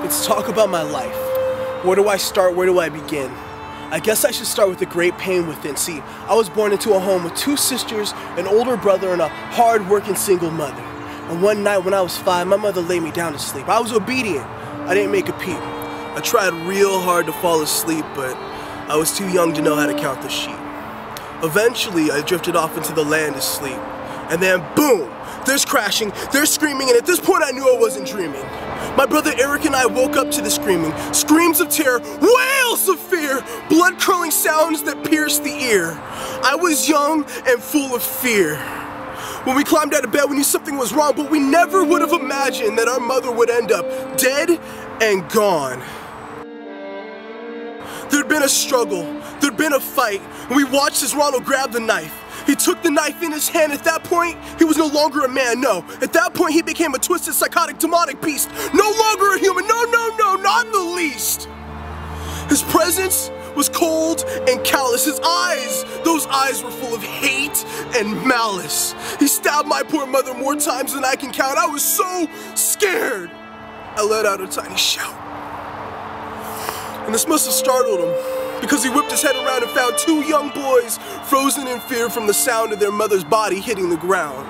Let's talk about my life. Where do I start? Where do I begin? I guess I should start with the great pain within. See, I was born into a home with 2 sisters, an older brother, and a hard-working single mother. And one night when I was 5, my mother laid me down to sleep. I was obedient. I didn't make a peep. I tried real hard to fall asleep, but I was too young to know how to count the sheep. Eventually, I drifted off into the land of sleep. And then, boom! There's crashing, there's screaming, and at this point I knew I wasn't dreaming. My brother Eric and I woke up to the screaming. Screams of terror, wails of fear, blood-curling sounds that pierced the ear. I was young and full of fear. When we climbed out of bed, we knew something was wrong, but we never would have imagined that our mother would end up dead and gone. There'd been a struggle, there'd been a fight, and we watched as Ronald grabbed the knife. He took the knife in his hand. At that point, he was no longer a man, no. At that point, he became a twisted, psychotic, demonic beast. No longer a human, no, not in the least. His presence was cold and callous. His eyes, those eyes were full of hate and malice. He stabbed my poor mother more times than I can count. I was so scared. I let out a tiny shout. And this must have startled him, because he whipped his head around and found 2 young boys frozen in fear from the sound of their mother's body hitting the ground.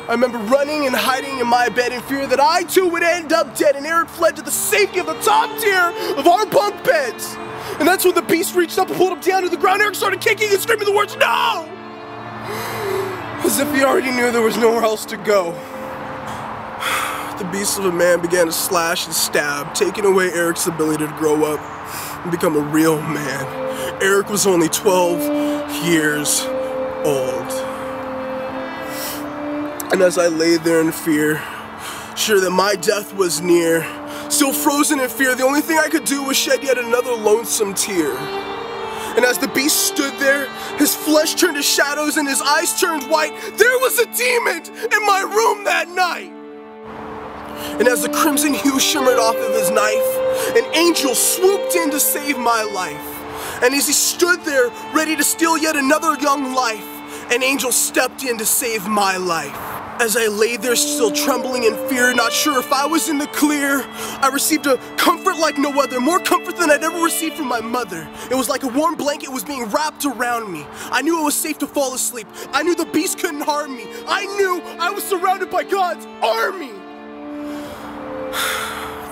I remember running and hiding in my bed in fear that I too would end up dead, and Eric fled to the safety of the top tier of our bunk beds. And that's when the beast reached up and pulled him down to the ground. Eric started kicking and screaming the words, "No!" As if he already knew there was nowhere else to go. The beast of a man began to slash and stab, taking away Eric's ability to grow up and become a real man. Eric was only 12 years old. And as I lay there in fear, sure that my death was near, still frozen in fear, the only thing I could do was shed yet another lonesome tear. And as the beast stood there, his flesh turned to shadows and his eyes turned white, there was a demon in my room that night. And as the crimson hue shimmered off of his knife, an angel swooped in to save my life. And as he stood there, ready to steal yet another young life, an angel stepped in to save my life. As I lay there still trembling in fear, not sure if I was in the clear, I received a comfort like no other, more comfort than I'd ever received from my mother. It was like a warm blanket was being wrapped around me. I knew it was safe to fall asleep. I knew the beast couldn't harm me. I knew I was surrounded by God's army.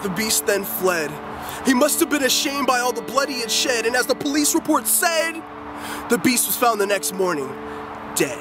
The beast then fled. He must have been ashamed by all the blood he had shed, and as the police report said, the beast was found the next morning, dead.